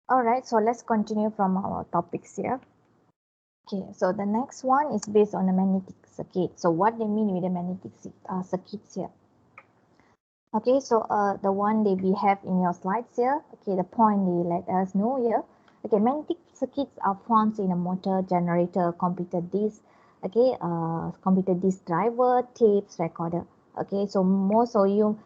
All right, so let's continue from our topics here. Okay, so the next one is based on a magnetic circuit. So what they mean with the magnetic circuits here? Okay, so the one that we have in your slides here. Okay, the point they let us know here. Okay, magnetic circuits are found in a motor, generator, computer disk. Okay, computer disk driver, tapes, recorder. Okay, so most of you,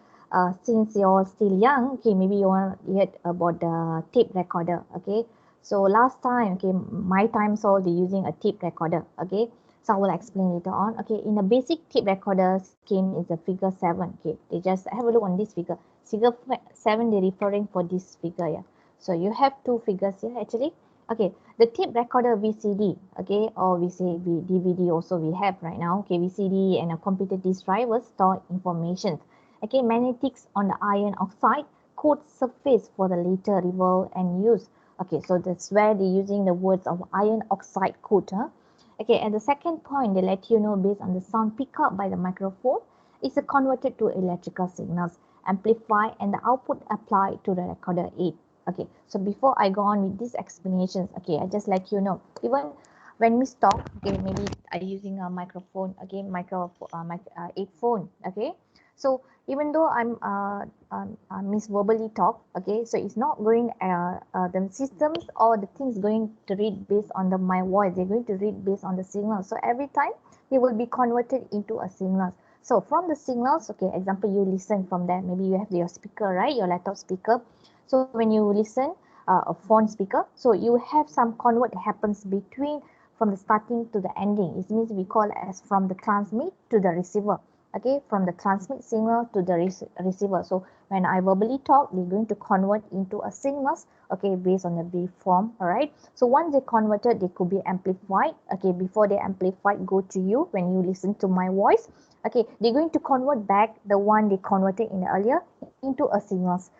since you're still young, okay, maybe you want to hear about the tape recorder. Okay, so last time, okay, my time so they using a tape recorder. Okay, so I will explain later on. Okay, in a basic tape recorder scheme is a figure 7. Okay, they just have a look on this figure. Figure 7, they're referring for this figure. Yeah. So you have two figures here actually. Okay, the tape recorder VCD, okay, or we say DVD also we have right now. Okay, VCD and a computer disk driver store information. Okay, magnetics on the iron oxide coat surface for the later reveal and use. Okay, so that's where they're using the words of iron oxide coat. Huh? Okay, and the second point they let you know based on the sound picked up by the microphone is converted to electrical signals, amplified, and the output applied to the recorder aid. Okay, so before I go on with these explanations, okay, I just let you know, even when we stop, okay, maybe I using a microphone, okay, aid phone, okay, so even though I'm miss verbally talk, okay, so it's not going the systems or the things going to read based on the my voice, they're going to read based on the signals, so every time they will be converted into a signals. So from the signals, okay, example you listen from there, maybe you have your speaker, right, your laptop speaker. So when you listen a phone speaker, so you have some convert happens between from the starting to the ending. It means we call as from the transmit to the receiver. Okay, from the transmit signal to the receiver. So when I verbally talk, they're going to convert into a signals, okay, based on the waveform. All right, so once they converted, they could be amplified. Okay, before they amplified go to you when you listen to my voice, okay, they're going to convert back the one they converted in the earlier into a signals,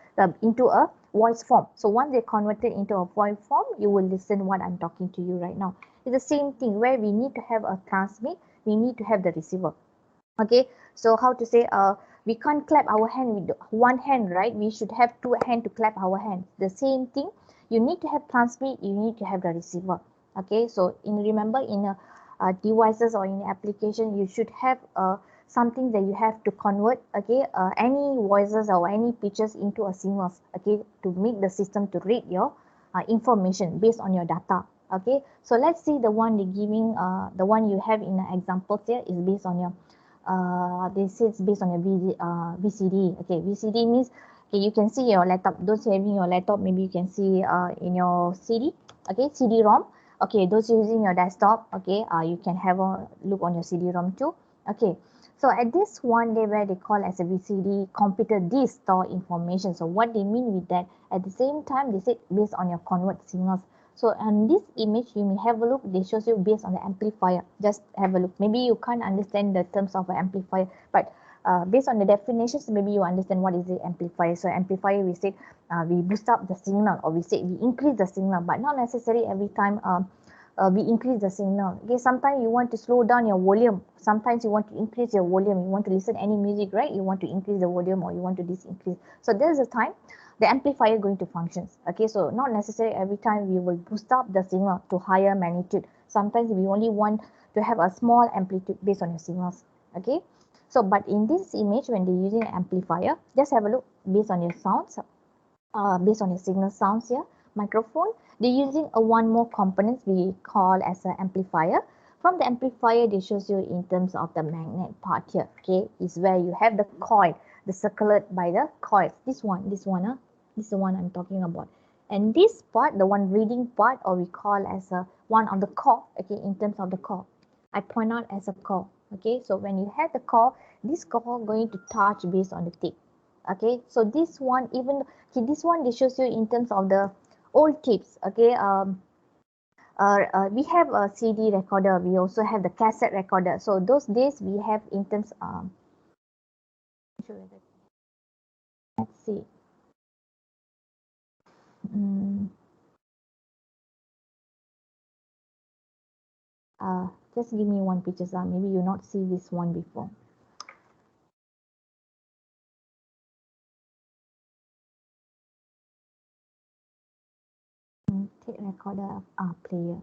into a voice form. So once they converted into a voice form, you will listen what I'm talking to you right now. It's the same thing where we need to have a transmit, we need to have the receiver. Okay, so how to say, we can't clap our hand with one hand, right? We should have two hands to clap our hands. The same thing, you need to have transmit, you need to have the receiver. Okay, so in remember in devices or in application, you should have something that you have to convert, okay, any voices or any pictures into a signals, okay, to make the system to read your information based on your data. Okay, so let's see the one they giving, the one you have in the examples here is based on your they say it's based on a VCD. Okay, VCD means, okay, you can see your laptop. Those having your laptop, maybe you can see in your CD. Okay, CD-ROM. Okay, those using your desktop. Okay, you can have a look on your CD-ROM too. Okay, so at this one day where they call as a VCD computer disk store information. So what they mean with that? At the same time, they say based on your convert signals. So on this image, you may have a look. They shows you based on the amplifier. Just have a look. Maybe you can't understand the terms of an amplifier, but based on the definitions, maybe you understand what is the amplifier. So amplifier, we said we boost up the signal, or we said we increase the signal, but not necessarily every time we increase the signal. Okay, sometimes you want to slow down your volume. Sometimes you want to increase your volume. You want to listen any music, right? You want to increase the volume or you want to decrease. So there's a time the amplifier going to functions. Okay, so not necessarily every time we will boost up the signal to higher magnitude. Sometimes we only want to have a small amplitude based on your signals. Okay, so but in this image when they're using an amplifier, just have a look based on your sounds, based on your signal sounds here, microphone, they're using a one more components we call as an amplifier. From the amplifier, they shows you in terms of the magnet part here. Okay, is where you have the coil, the circled by the coils. This is the one I'm talking about. And this part, the one reading part, or we call as a one of the core. Okay, in terms of the core, I point out as a core. Okay, so when you have the core, this core going to touch based on the tip. Okay, so this one, even okay, this one they shows you in terms of the old tips. Okay, we have a CD recorder, we also have the cassette recorder. So those days we have in terms let's see, mm, uh, just give me one picture, maybe you not see this one before. recorder, player.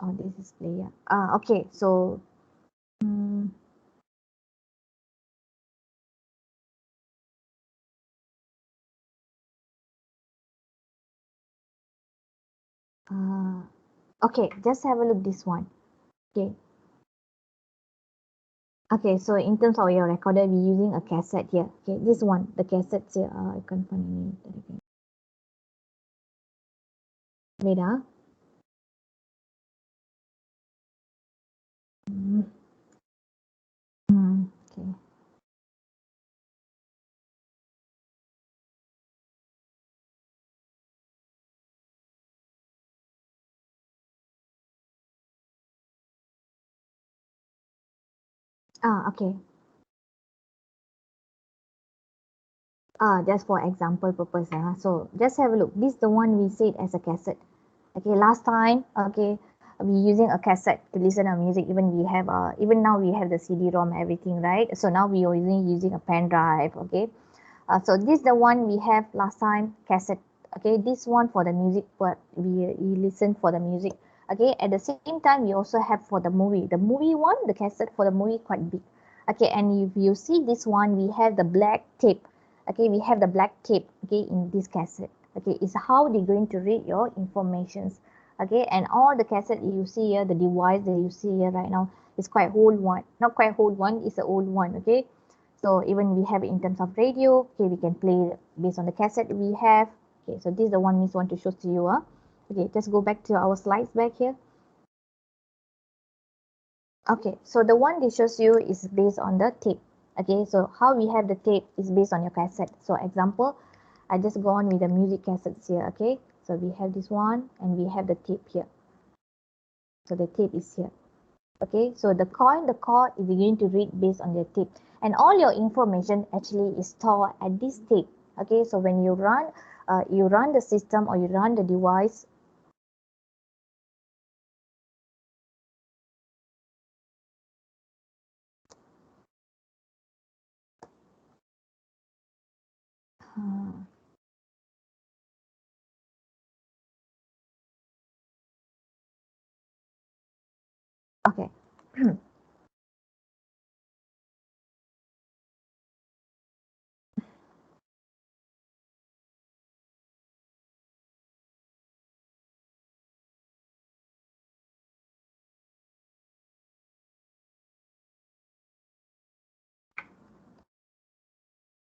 Oh, this is player. Okay, so mm, uh, okay, just have a look this one. Okay, okay, so in terms of your recorder, we're using a cassette here. Okay, this one, the cassettes here. I can't find it. Wait, Mm, okay. Okay. Just for example purpose. So just have a look. This is the one we said as a cassette. Okay, last time, okay, we using a cassette to listen to music. Even we have even now we have the CD-ROM, everything, right? So now we are using a pen drive. Okay, so this the one we have last time, cassette. Okay, this one for the music, what we listen for the music. Okay, at the same time we also have for the movie. The movie one, the cassette for the movie quite big. Okay, and if you see this one, we have the black tape. Okay, we have the black tape. Okay, in this cassette. Okay, is how they're going to read your informations. Okay, and all the cassette you see here, the device that you see here right now is quite old one. Not quite old one, it's an old one. Okay, so even we have in terms of radio, okay, we can play based on the cassette we have. Okay, so this is the one Miss want to show to you. Okay, just go back to our slides back here. Okay, so the one that shows you is based on the tape. Okay, so how we have the tape is based on your cassette. So example, I just go on with the music cassettes here. Okay, so we have this one and we have the tape here. So the tape is here. Okay, so the core is going to read based on the tape, and all your information actually is stored at this tape. Okay, so when you run the system or you run the device. uh, okay.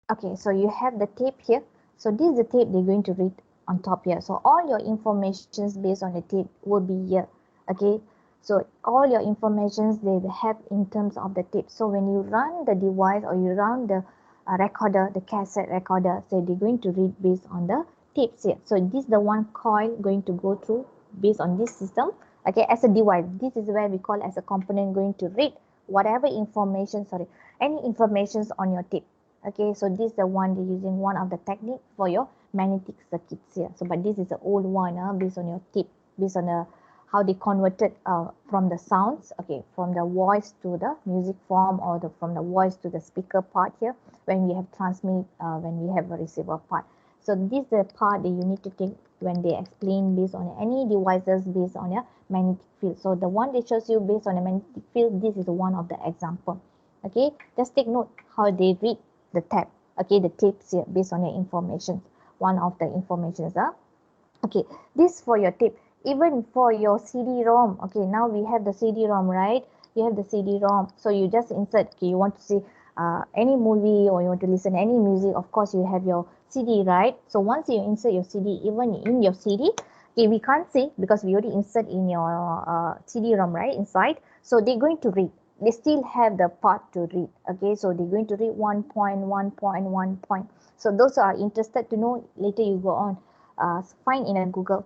Okay, so you have the tape here. So this is the tape they're going to read on top here. So all your informations based on the tape will be here. Okay, so all your informations they will have in terms of the tape. So when you run the device or you run the recorder, the cassette recorder, so they're going to read based on the tapes here. So this is the one coil going to go through based on this system. Okay, as a device, this is where we call as a component going to read whatever information, sorry, any informations on your tape. Okay, so this is the one they're using one of the technique for your magnetic circuits here. So but this is the old one based on your tip, based on the how they converted from the sounds, okay, from the voice to the music form, or from the voice to the speaker part here when we have transmit, when we have a receiver part. So this is the part that you need to take when they explain based on any devices based on your magnetic field. So the one that shows you based on the magnetic field, this is one of the example. Okay, just take note how they read the tab. Okay, the tapes here based on your information. One of the informations. Okay, this for your tape. Even for your CD-ROM. Okay, now we have the CD-ROM, right? You have the CD-ROM. So you just insert. Okay, you want to see any movie or you want to listen to any music. Of course, you have your CD, right? So once you insert your CD, even in your CD, okay, we can't see because we already insert in your CD-ROM, right, inside. So they're going to read. They still have the part to read. Okay, so they're going to read 1.1.1 point. So those are interested to know, later you go on, find in a Google.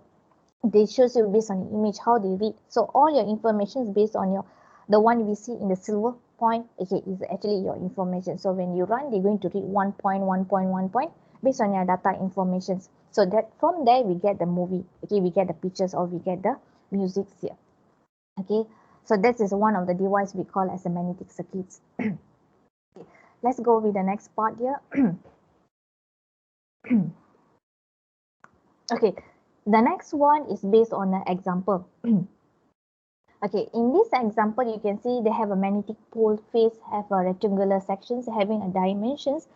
They shows you based on the image how they read. So all your information is based on your the one we see in the silver point. Okay, is actually your information. So when you run, they're going to read 1.1.1 point based on your data informations. So that from there we get the movie. Okay, we get the pictures or we get the music here. Okay, so this is one of the device we call as a magnetic circuits. Okay, let's go with the next part here. Okay, The next one is based on an example. Okay, in this example, you can see they have a magnetic pole face, have a rectangular sections having a dimensions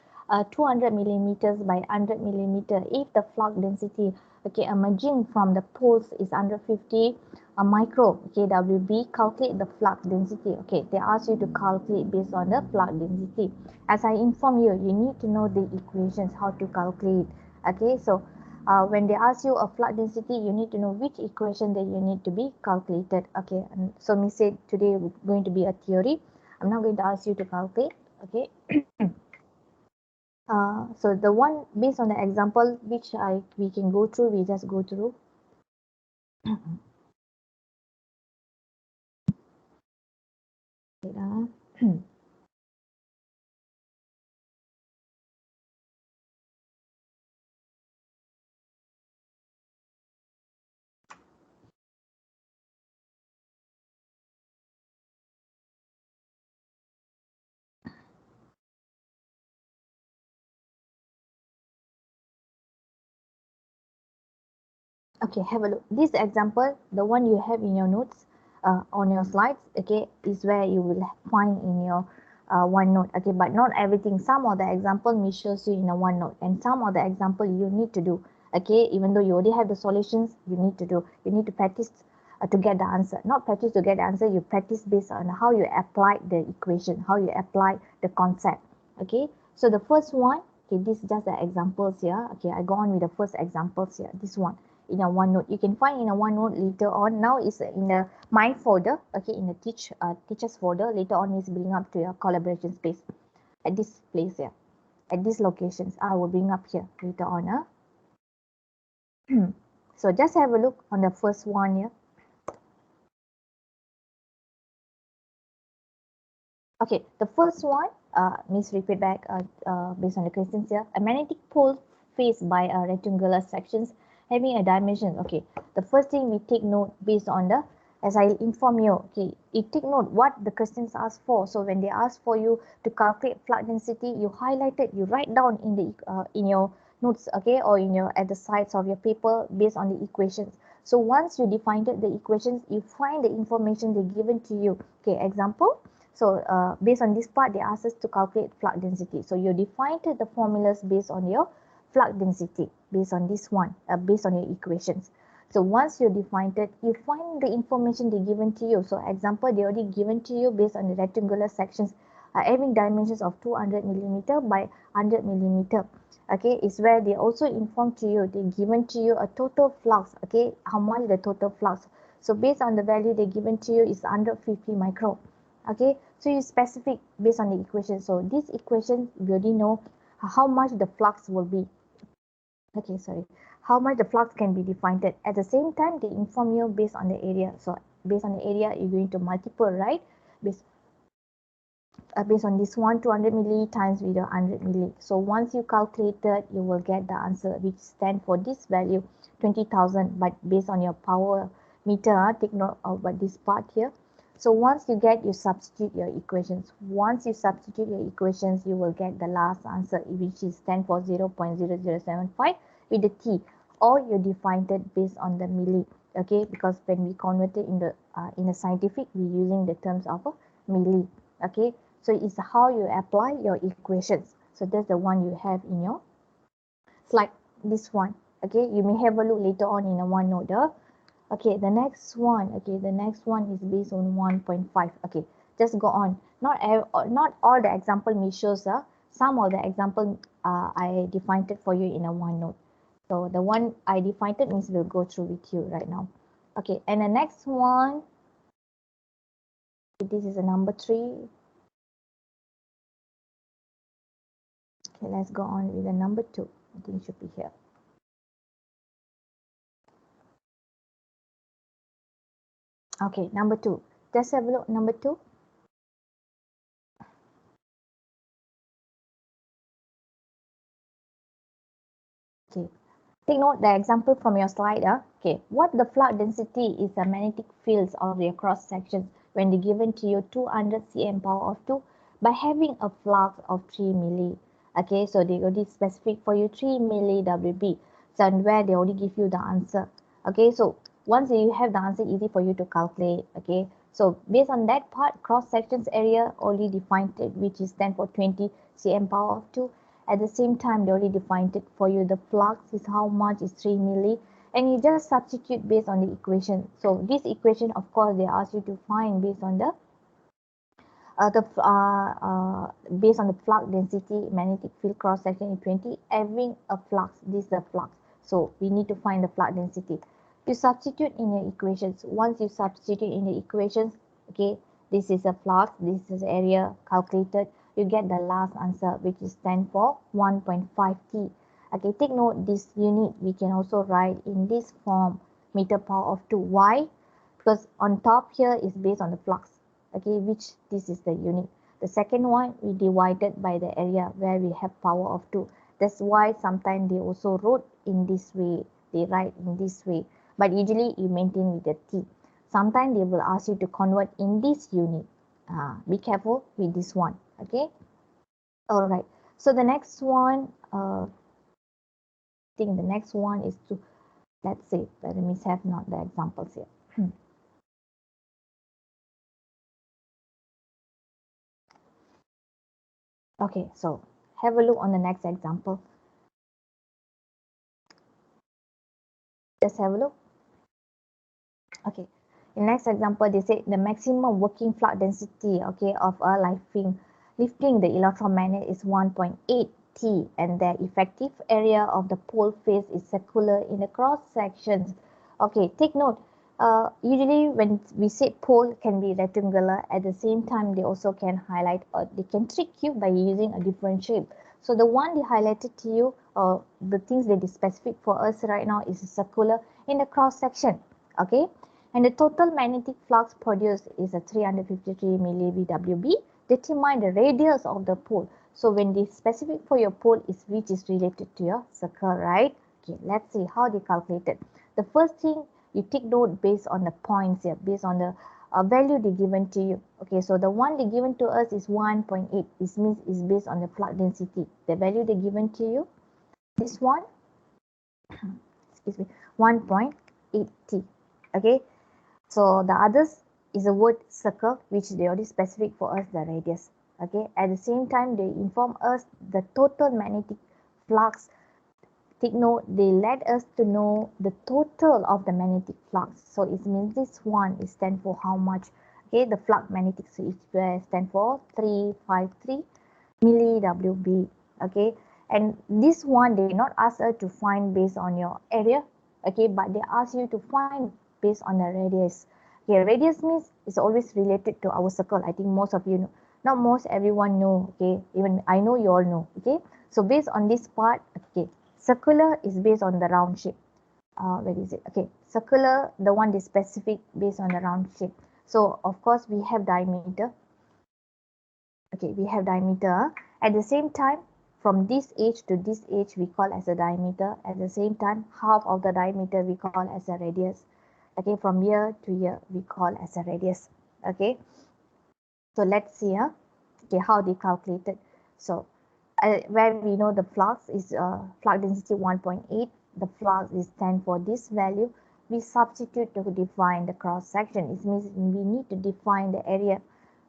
200 millimeters by 100 millimeter. If the flux density, okay, emerging from the poles is under 50 micro, okay, WB, calculate the flux density. Okay, they ask you to calculate based on the flux density. As I inform you, you need to know the equations, how to calculate. Okay, so when they ask you a flux density, you need to know which equation that you need to be calculated. Okay, and so me said today going to be a theory. I'm not going to ask you to calculate. Okay. So the one based on the example which we can go through, we just go through. Wait, Okay, have a look. This example, the one you have in your notes on your slides, okay, is where you will find in your OneNote. Okay, but not everything. Some of the example me shows you in a OneNote, and some of the example you need to do. Okay, even though you already have the solutions, you need to do. You need to practice to get the answer. Not practice to get the answer. You practice based on how you apply the equation, how you apply the concept. Okay, so the first one. Okay, this is just the examples here. Okay, I go on with the first examples here. This one in a OneNote. You can find in a OneNote later on. Now is in the My folder, okay, in the teachers folder. Later on is bring up to your collaboration space at this place here, at these locations. I will bring up here later on. So just have a look on the first one here. Okay, the first one, Miss repeat back based on the questions here. A magnetic pole faced by a rectangular sections having a dimension. Okay, the first thing we take note based on the, as I inform you, okay, you take note what the questions ask for. So when they ask for you to calculate flux density, you highlight it, you write down in the in your notes, okay, or in your at the sides of your paper based on the equations. So once you defined the equations, you find the information they given to you. Okay, example. So based on this part, they ask us to calculate flux density. So you defined the formulas based on your flux density, based on this one, based on your equations. So once you defined it, you find the information they given to you. So example, they already given to you based on the rectangular sections, having dimensions of 200 millimeter by 100 millimeter. Okay, is where they also inform to you, they given to you a total flux. Okay, how much the total flux. So based on the value they given to you is 150 micro. Okay, so you specific based on the equation. So this equation you already know how much the flux will be. Okay, sorry, how much the flux can be defined. At the same time, they inform you based on the area. So based on the area, you're going to multiple, right? Based on this one, 200 milli times with 100 milli. So once you calculate that, you will get the answer which stand for this value 20,000. But based on your power meter, take note of this part here. So once you get, you substitute your equations. Once you substitute your equations, you will get the last answer, which is stand for 0.0075 with the T, or you define it based on the milli. Okay, because when we convert it in a scientific, we're using the terms of a milli. Okay, so it's how you apply your equations. So that's the one you have in your slide, this one. Okay, you may have a look later on in a OneNote. Okay, the next one. Okay, the next one is based on 1.5. Okay, just go on. Not all the example me shows. Some of the example I defined it for you in a OneNote. So the one I defined it means we'll go through with you right now. Okay, and the next one, this is a number 3. Okay, let's go on with the number 2. I think it should be here. Okay, number 2. Just have a look, number 2. Okay, take note the example from your slide. Okay, what the flux density is the magnetic fields of their cross sections when they given to you 200 cm power of 2 by having a flux of 3 milli. Okay, so they already specific for you 3 milli WB. So where they already give you the answer. Okay, so once you have the answer, easy for you to calculate. Okay, so based on that part, cross sections area only defined it, which is stand for 20 cm power of 2. At the same time, they already defined it for you. The flux is how much is 3 milli, and you just substitute based on the equation. So this equation, of course, they ask you to find based on the based on the flux density, magnetic field cross section in 20, having a flux. This is the flux. So we need to find the flux density. You substitute in the equations. Once you substitute in the equations, okay, this is a flux, this is area calculated. You get the last answer, which is stand for 1.5 T. Okay, take note this unit we can also write in this form, meter power of 2. Why? Because on top here is based on the flux. Okay, which this is the unit. The second one we divided by the area where we have power of 2. That's why sometimes they also wrote in this way. They write in this way. But usually you maintain with the T. Sometimes they will ask you to convert in this unit. Be careful with this one. Okay. All right. So the next one, I think the next one is to, let's say, let me have not the examples here. Okay, so have a look on the next example. Just have a look. Okay, in next example, they say the maximum working flux density, okay, of a lifting the electron magnet is 1.8 T, and the effective area of the pole face is circular in the cross sections. Okay, take note. Usually when we say pole can be rectangular, at the same time they also can highlight or they can trick you by using a different shape. So the one they highlighted to you, the things that is specific for us right now is circular in the cross section. Okay, and the total magnetic flux produced is a 353 milli VWB. Determine the radius of the pole. So when the specific for your pole is which is related to your circle, right? Okay, let's see how they calculated. The first thing you take note based on the points here, based on the value they given to you. Okay, so the one they given to us is 1.8. This means is based on the flux density. The value they given to you, this one, excuse me, 1.8 T. Okay, so the others is a word circle, which they already specific for us the radius. Okay, at the same time they inform us the total magnetic flux. Take note, they let us to know the total of the magnetic flux. So it means this one is stand for how much. Okay, the flux magnetic switch stand for 353 milli WB. Okay, and this one they not ask us to find based on your area. Okay, but they ask you to find based on the radius. Okay, radius means it's always related to our circle. I think most of you know. Not most, everyone know. Okay, even I know you all know. Okay, so based on this part, okay, circular is based on the round shape. Where is it? Okay, circular, the one is specific based on the round shape. So of course we have diameter. Okay, we have diameter. At the same time, from this edge to this edge we call as a diameter. At the same time, half of the diameter we call as a radius. Okay, from here to here we call as a radius. Okay, so let's see okay, how they calculated. So where we know the flux is flux density 1.8, the flux is 10 for this value. We substitute to define the cross section. It means we need to define the area.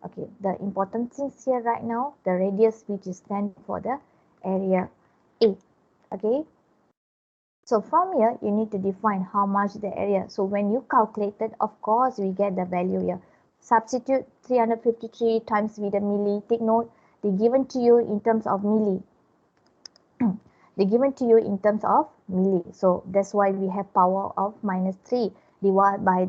Okay, the important things here right now, the radius which is 10 for the area A. Okay, so from here you need to define how much the area. So when you calculate it, of course we get the value here. Substitute 353 times with a milli. Take note, they given to you in terms of milli. They given to you in terms of milli. So that's why we have power of -3 divided by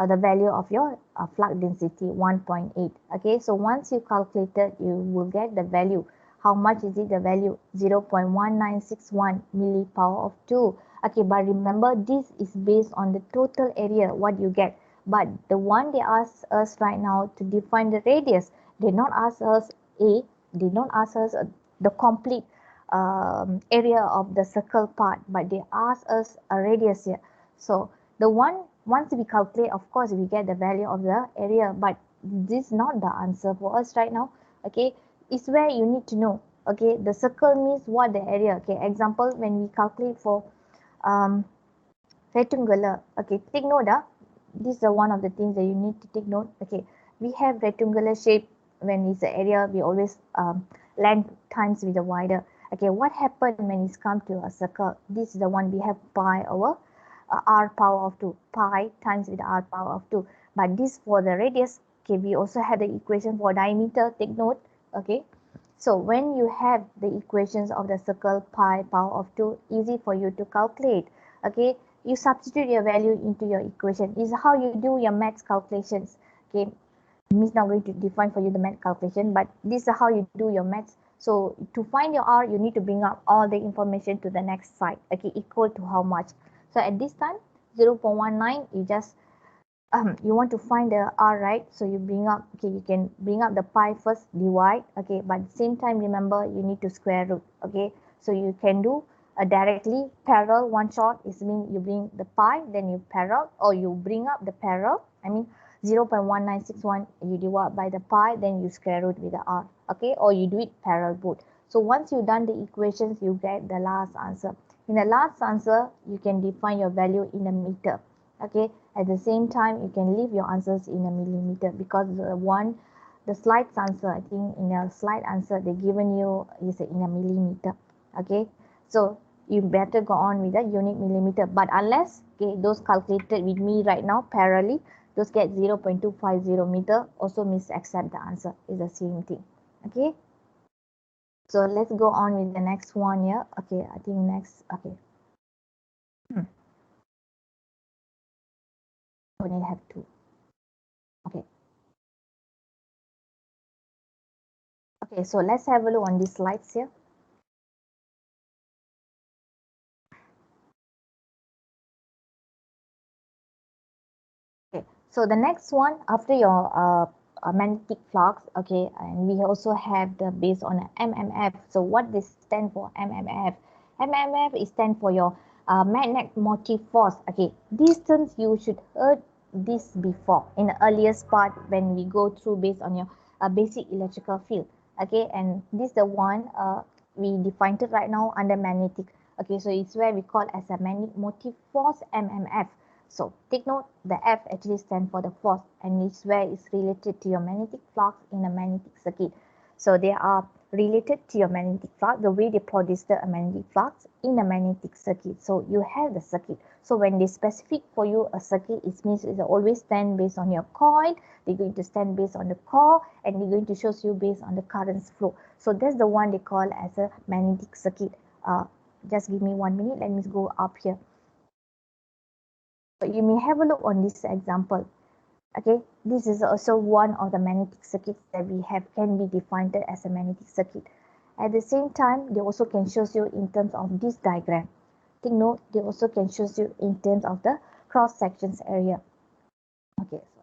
the value of your flux density 1.8. Okay, so once you calculate it, you will get the value. How much is it? The value 0.1961 milli power of 2. Okay, but remember this is based on the total area what you get. But the one they ask us right now to define the radius, they not ask us they not ask us the complete area of the circle part, but they ask us a radius here. So the one, once we calculate, of course we get the value of the area, but this is not the answer for us right now. Okay, it's where you need to know. Okay, the circle means what the area. Okay, example, when we calculate for Rectangular. Okay, take note. This is one of the things that you need to take note. Okay, we have rectangular shape when it's the area. We always length times with the wider. Okay, what happened when it's come to a circle? This is the one we have pi over r power of 2. Pi times with r power of 2. But this for the radius. Okay, we also have the equation for diameter. Take note. Okay. So when you have the equations of the circle pi power of 2, easy for you to calculate. Okay, you substitute your value into your equation. This is how you do your maths calculations. Okay, Miss not going to define for you the math calculation, but this is how you do your maths. So to find your R, you need to bring up all the information to the next side. Okay, equal to how much. So at this time, 0.19, you just you want to find the r, right? So you bring up, okay, you can bring up the pi first, divide, okay, but at the same time remember you need to square root. Okay, so you can do directly parallel one shot. Is mean you bring the pi, then you parallel, or you bring up the parallel, I mean 0.1961, you divide by the pi, then you square root with the r. Okay, or you do it parallel both. So once you've done the equations, you get the last answer. In the last answer, you can define your value in a meter. Okay, at the same time, you can leave your answers in a millimeter, because the slide answer, I think in a slide answer they given you is in a millimeter. Okay, so you better go on with the unit millimeter. But unless, okay, those calculated with me right now parallelly, those get 0.250 meter, also means accept the answer, is the same thing. Okay, so let's go on with the next one here. Okay, I think next, okay. Only have two. Okay. Okay, so let's have a look on these slides here. Okay, so the next one after your magnetic flux, okay, and we also have the based on MMF. So what this stand for MMF? MMF is stand for your magnetic motive force. Okay, these terms you should heard this before in the earliest part when we go through based on your basic electrical field. Okay, and this the one we defined it right now under magnetic. Okay, so it's where we call as a magnetic motive force MMF. So take note, the F actually stands for the force, and it's where it's related to your magnetic flux in a magnetic circuit. So they are related to your magnetic flux, the way they produce the magnetic flux in a magnetic circuit. So you have the circuit. So when they specific for you a circuit, it means it always stand based on your coil. They're going to stand based on the core, and they're going to show you based on the current flow. So that's the one they call as a magnetic circuit. Just give me 1 minute. Let me go up here. You may have a look on this example. Okay, this is also one of the magnetic circuits that we have can be defined as a magnetic circuit. At the same time, they also can show you in terms of this diagram. Take note, they also can show you in terms of the cross sections area. Okay, so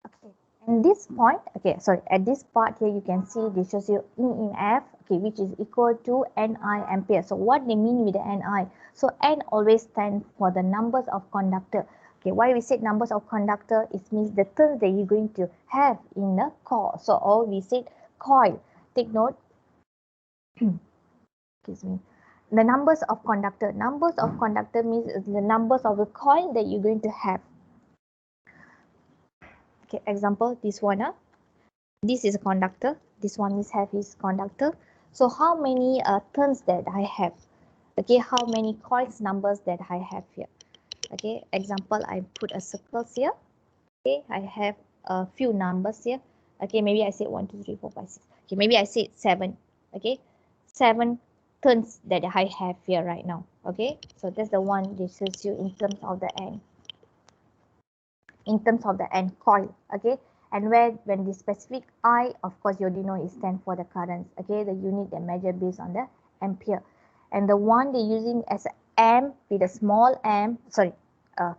okay. And this point, okay, sorry, at this part here, you can see they shows you EMF, okay, which is equal to Ni ampere. So what they mean with the Ni? So N always stands for the numbers of conductor. Okay, why we said numbers of conductor? It means the terms that you're going to have in the core. So all we said coil. Take note. Excuse me. The numbers of conductor. Numbers of conductor means the numbers of the coil that you're going to have. Okay, example, this one. This is a conductor. This one is have is conductor. So how many turns that I have? Okay, how many coils numbers that I have here? Okay, example, I put a circle here. Okay, I have a few numbers here. Okay, maybe I say 1, 2, 3, 4, 5, 6. Okay, maybe I say 7. Okay, 7 turns that I have here right now. Okay, so that's the one that shows you in terms of the end. In terms of the end coil. Okay, and where when the specific I, of course, you already know it stands for the currents. Okay, the unit that measure based on the ampere, and the one they're using as M with a small m, sorry,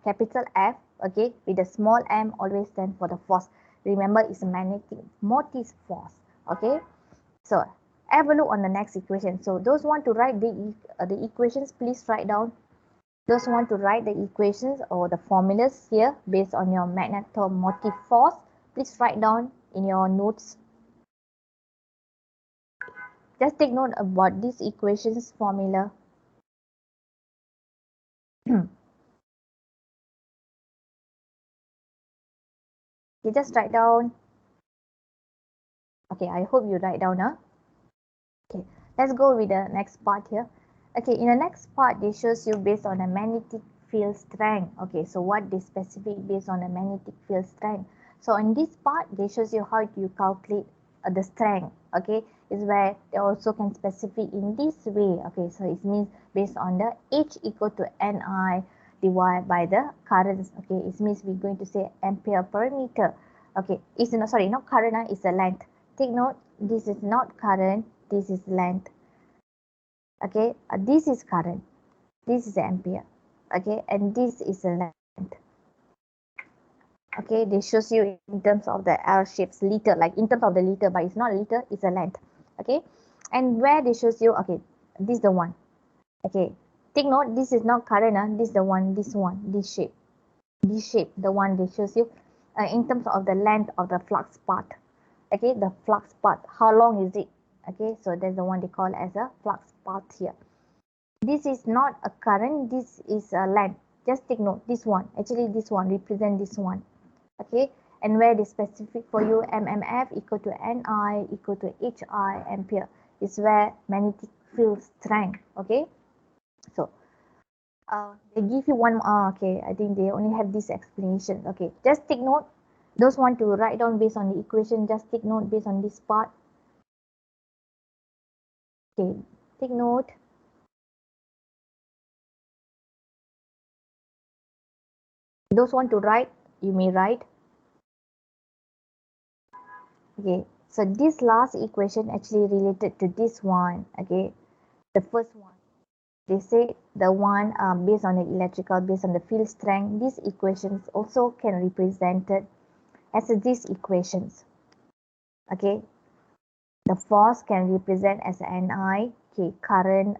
capital F. Okay, with a small m always stand for the force. Remember, it's a magnetic motive force. Okay, so have a look on the next equation. So those want to write the equations, please write down. Those who want to write the equations or the formulas here based on your magnetomotive force, please write down in your notes. Just take note about this equations formula. You just write down. Okay, I hope you write down, huh? Okay, let's go with the next part here. Okay, in the next part, they shows you based on a magnetic field strength. Okay, so what they specific based on a magnetic field strength. So in this part, they shows you how you calculate the strength. Okay, is where they also can specify in this way. Okay, so it means based on the H equal to Ni divided by the currents. Okay, it means we're going to say ampere per meter. Okay, it's not, sorry, not current, it's the length. Take note, this is not current, this is length. Okay, this is current, this is ampere. Okay, and this is a length. Okay, this shows you in terms of the L shapes, liter, like in terms of the liter, but it's not a liter, it's a length. Okay, and where this shows you, okay, this is the one. Okay, take note, this is not current, this is the one, this shape, the one that shows you in terms of the length of the flux path. Okay, the flux path, how long is it? Okay, so that's the one they call as a flux path here. This is not a current, this is a length. Just take note, this one, actually this one represent this one. Okay, and where the specific for you, mmf equal to Ni equal to Hi ampere is where magnetic field strength. Okay, so they give you one, okay, I think they only have this explanation. Okay, just take note, those want to write down based on the equation, just take note based on this part. Okay, take note. Those want to write, you may write. Okay, so this last equation actually related to this one. Okay, the first one, they say the one based on the electrical, based on the field strength, these equations also can represented as these equations. Okay, the force can represent as Ni. Okay, current,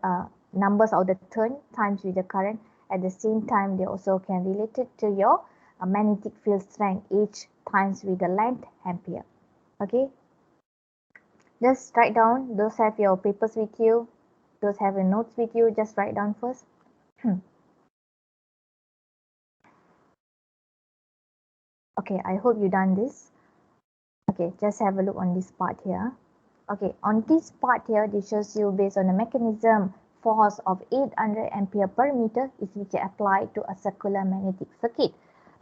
numbers of the turn times with the current. At the same time, they also can relate it to your magnetic field strength, H times with the length ampere. Okay, just write down, those have your papers with you, those have your notes with you, just write down first. Okay, I hope you done this. Okay, just have a look on this part here. Okay, on this part here, this shows you based on the mechanism, force of 800 ampere per meter is which applied to a circular magnetic circuit.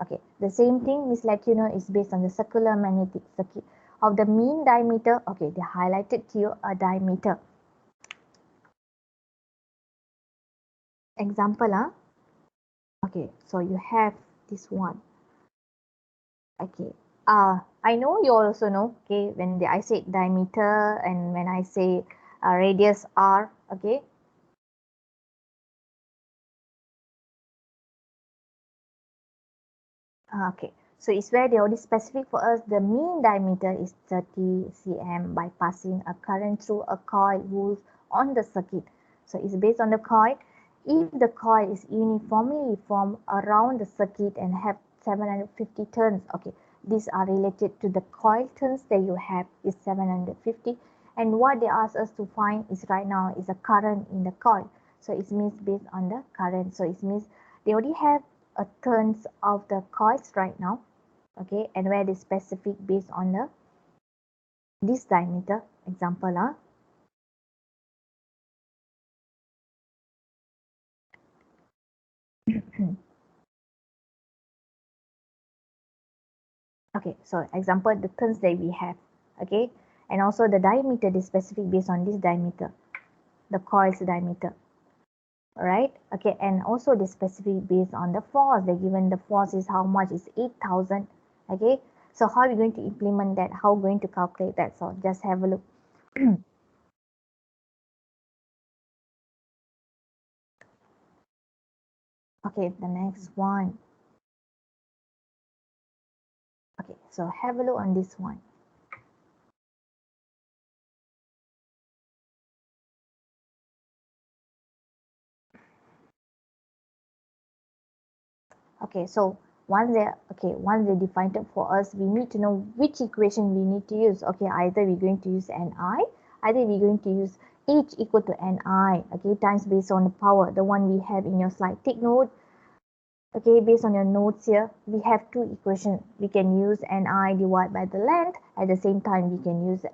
Okay, the same thing Miss let you know is based on the circular magnetic circuit. Of the mean diameter, okay, they highlighted to you a diameter. Example, okay, so you have this one. Okay, I know you also know, okay, when I say diameter and when I say radius r, okay. Okay, so it's where they already specific for us. The mean diameter is 30 cm by passing a current through a coil wool on the circuit. So it's based on the coil. If the coil is uniformly formed around the circuit and have 750 turns, okay, these are related to the coil turns that you have is 750. And what they ask us to find is right now is a current in the coil. So it means based on the current. So it means they already have turns of the coils right now, okay, and where the specific based on the this diameter. Example, okay, so example the turns that we have, okay, and also the diameter is specific based on this diameter, the coil's diameter. Right, okay, and also the specific based on the force. They given the force is how much is 8,000. Okay, so how are we going to implement that, how going to calculate that? So just have a look. Okay, the next one. Okay, so have a look on this one. Okay, so once they defined it for us, we need to know which equation we need to use. Okay, either we're going to use Ni, Either we're going to use H equal to Ni, okay, times based on the power, the one we have in your slide. Take note, okay, based on your notes here, we have two equations. We can use Ni divided by the length. At the same time, we can use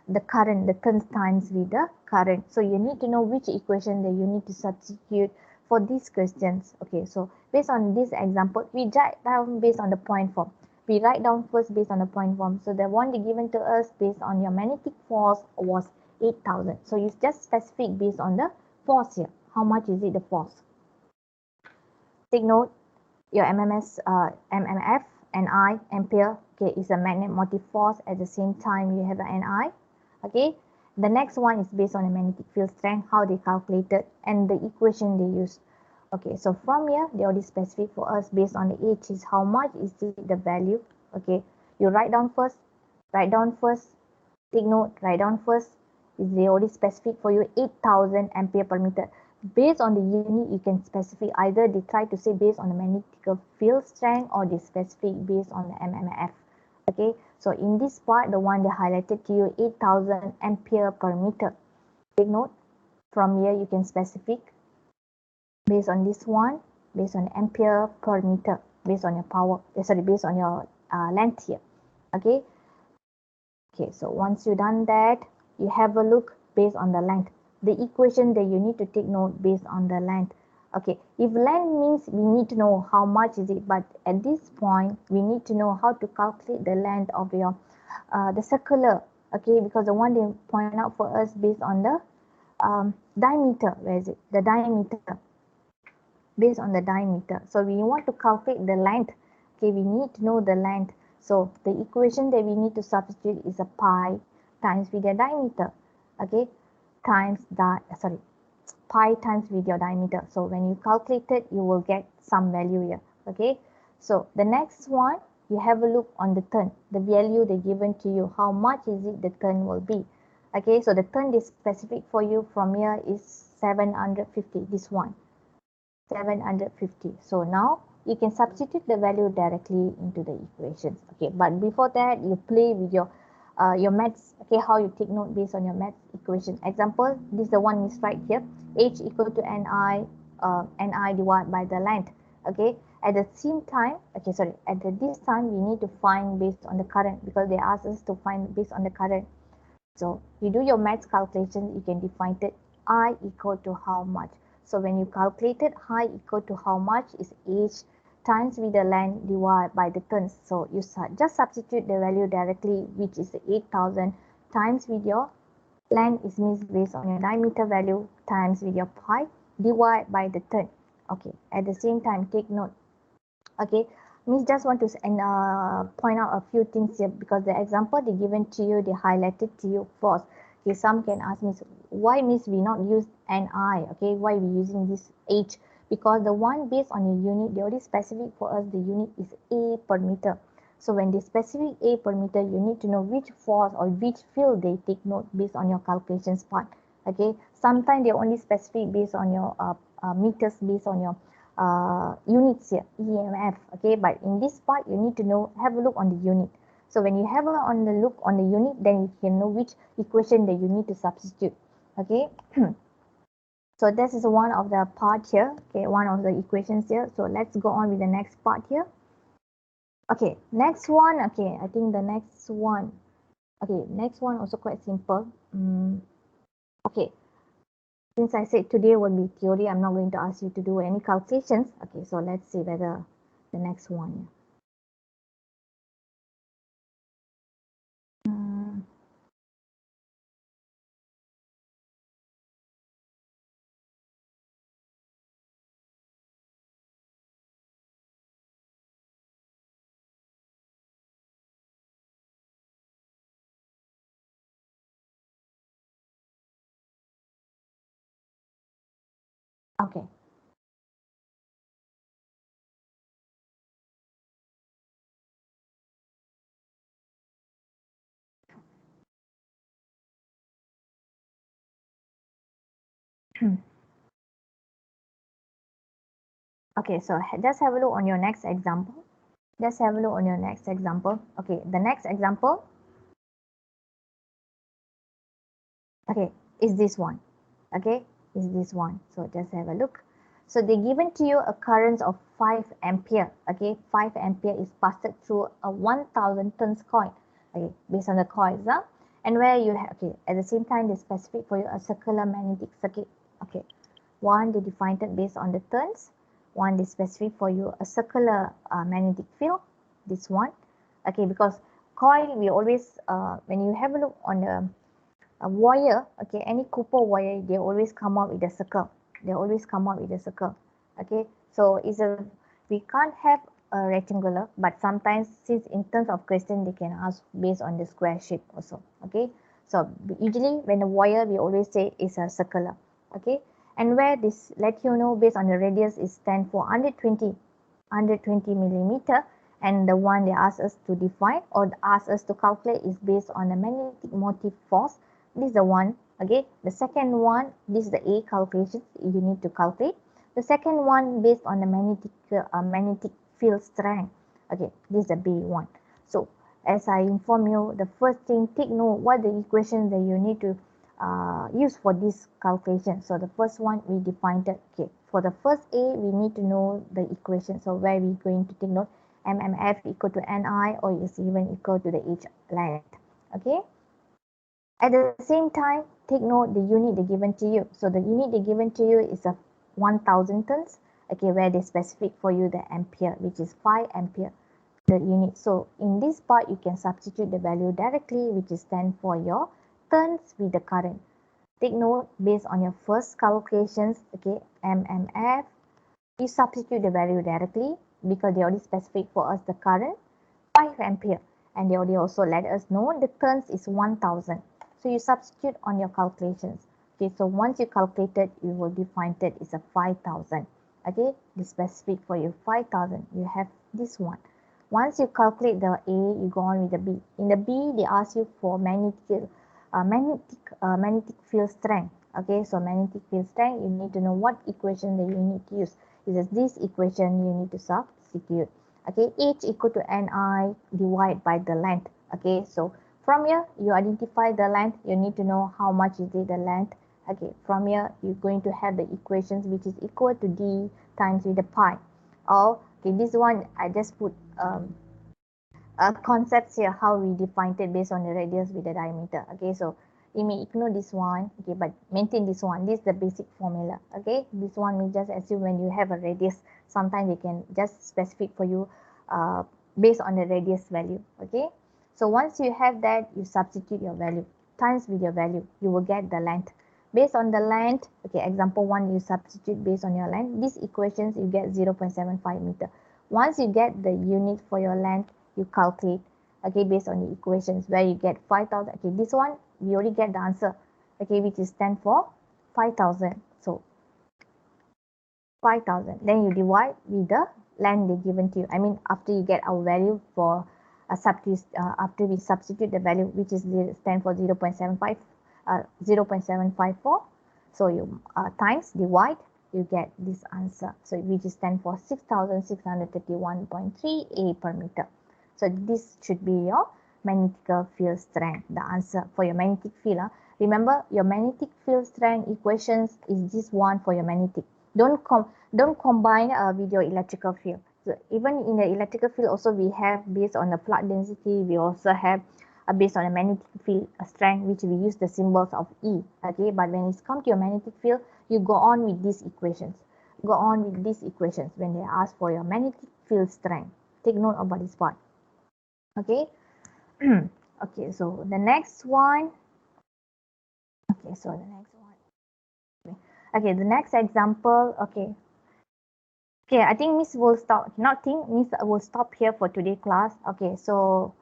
the current, the turns times with the current. So you need to know which equation that you need to substitute for these questions. Okay, so based on this example, we write down based on the point form. We write down first based on the point form. So the one given to us based on your magnetic force was 8,000. So you just specific based on the force here. How much is it the force? Take note, your MMF, Ni, ampere, okay, is a magnetic force. At the same time, you have an Ni, okay. The next one is based on the magnetic field strength, how they calculated, and the equation they use. Okay, so from here, they already specific for us based on the H is how much is the value. Okay, you write down first, take note, write down first, is they already specific for you 8,000 ampere per meter. Based on the unit, you can specify either they try to say based on the magnetic field strength or they specific based on the MMF. Okay, so in this part, the one they highlighted to you 8,000 ampere per meter. Take note, from here you can specific based on this one, based on ampere per meter, based on your power, based on your length here. Okay. Okay, so once you done that, you have a look based on the length. The equation that you need to take note based on the length. Okay, if length means we need to know how much is it, but at this point, we need to know how to calculate the length of your the circular. Okay, because the one they point out for us based on the diameter. Where is it? The diameter. Based on the diameter. So we want to calculate the length. Okay, we need to know the length. So the equation that we need to substitute is a pi times with your diameter. Okay, times pi times with your diameter. So when you calculate it, you will get some value here. Okay, so the next one, you have a look on the turn, the value they given to you. How much is it the turn will be? Okay, so the turn is specific for you from here is 750. This one. 750. So now you can substitute the value directly into the equations. Okay, but before that, you play with your maths. Okay, how you take note based on your maths equation. Example, this is the one is right here. H equal to Ni divided by the length. Okay, at the same time, this time we need to find based on the current because they ask us to find based on the current. So you do your maths calculation, you can define it I equal to how much. So when you calculated I equal to how much is H times with the length divided by the turns. So you just substitute the value directly, which is 8,000 times with your length is means based on your diameter value times with your pi divided by the turn. Okay, at the same time, take note. Okay, Miss just want to point out a few things here because the example they given to you, they highlighted to you first. Okay, some can ask Miss, why Miss we not use Ni? Okay, why we using this H? Because the one based on your unit, they already specific for us. The unit is A per meter. So when they specific A per meter, you need to know which force or which field they take note based on your calculations part. Okay, sometimes they only specific based on your meters, based on your units here, EMF. Okay, but in this part, you need to know, have a look on the unit. So when you have a look on the unit, then you can know which equation that you need to substitute. Okay. So this is one of the part here. Okay, one of the equations here. So let's go on with the next part here. Okay, next one. Okay, I think the next one. Okay, next one also quite simple. Okay, since I said today will be theory, I'm not going to ask you to do any calculations. Okay, so let's see whether the next one. Okay. Okay, so just have a look on your next example. Just have a look on your next example. Okay, the next example. Okay, is this one. Okay, is this one. So just have a look. So they given to you a current of 5 ampere. Okay, 5 ampere is passed through a 1000 turns coil. Okay, based on the coils. Huh? And where you have, okay, at the same time they specific for you a circular magnetic circuit. Okay, one they defined it based on the turns. One they specific for you a circular magnetic field. This one. Okay, because coil we always when you have a look on the a wire, okay, any copper wire, they always come out with a circle. They always come out with a circle. Okay, so we can't have a rectangular, but sometimes since in terms of question they can ask based on the square shape also. Okay, so usually when the wire we always say is a circular. Okay, and where this let you know based on the radius is stand for 120 millimeter, and the one they ask us to define or ask us to calculate is based on the magnetic motive force. This is the one. Okay, the second one, this is the A calculations you need to calculate. The second one based on the magnetic field strength. Okay, this is the B one. So as I inform you, the first thing, take note what the equation that you need to use for this calculation. So the first one we defined it. Okay, for the first A we need to know the equation. So where we going to take note mmf equal to ni, or is even equal to the h length. Okay. At the same time, take note the unit they given to you. So the unit they given to you is a 1000 turns. Okay, where they specific for you the ampere, which is 5 ampere, the unit. So in this part, you can substitute the value directly, which is 10 for your turns with the current. Take note based on your first calculations, okay, mmf, you substitute the value directly because they already specific for us the current 5 ampere, and they already also let us know the turns is 1000. So you substitute on your calculations. Okay, so once you calculated, you will define that is a 5000. Okay, the specific for you 5000. You have this one. Once you calculate the A, you go on with the B. In the B, they ask you for magnetic field strength. Okay, so magnetic field strength, you need to know what equation that you need to use. It is this equation you need to substitute. Okay, H equal to Ni divided by the length. Okay, so from here you identify the length, you need to know how much is it the length. Okay, from here you're going to have the equations which is equal to D times with the pi. Or okay, this one I just put concepts here how we defined it based on the radius with the diameter. Okay, so you may ignore this one, okay, but maintain this one. This is the basic formula. Okay, this one we just assume when you have a radius, sometimes they can just specific for you based on the radius value. Okay, so once you have that, you substitute your value times with your value, you will get the length. Based on the length, okay, example 1, you substitute based on your length. These equations you get 0.75 meter. Once you get the unit for your length, you calculate, okay, based on the equations where you get 5000. Okay, this one we already get the answer, okay, which is 10 for 5000. So 5000, then you divide with the length they given to you. I mean, after you get our value for after we substitute the value, which is 10 for 0.75 0.754, so you times divide, you get this answer, so which is 10 for 6631.3 A per meter. So this should be your magnetic field strength, the answer for your magnetic field. Remember, your magnetic field strength equations is this one for your magnetic. Don't combine with your electrical field. So even in the electrical field also we have based on the flux density, we also have based on the magnetic field strength, which we use the symbols of E. Okay, but when it's come to your magnetic field, you go on with these equations. Go on with these equations when they ask for your magnetic field strength. Take note about this part. Okay. Okay, so the next one. Okay, so the next one. Okay, the next example. Okay. Okay, I think Miss will stop. Not think Miss will stop here for today class. Okay, so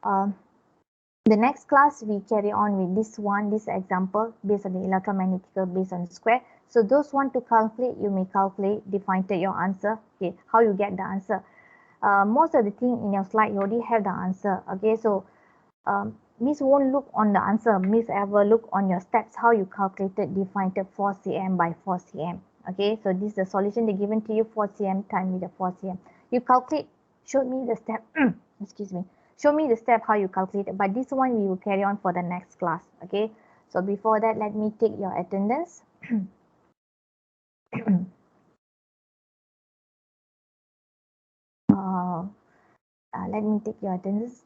the next class we carry on with this one, this example based on the electromagnetic based on the square. So those want to calculate, you may calculate, define your answer. Okay, how you get the answer. Most of the thing in your slide you already have the answer. Okay, so Miss won't look on the answer. Miss ever look on your steps, how you calculated, defined 4 cm by 4 cm. Okay, so this is the solution they given to you, 4 cm times with the 4 cm. You calculate, show me the step, excuse me, show me the step how you calculate it. But this one we will carry on for the next class. Okay, So before that, let me take your attendance. Let me take your attendance.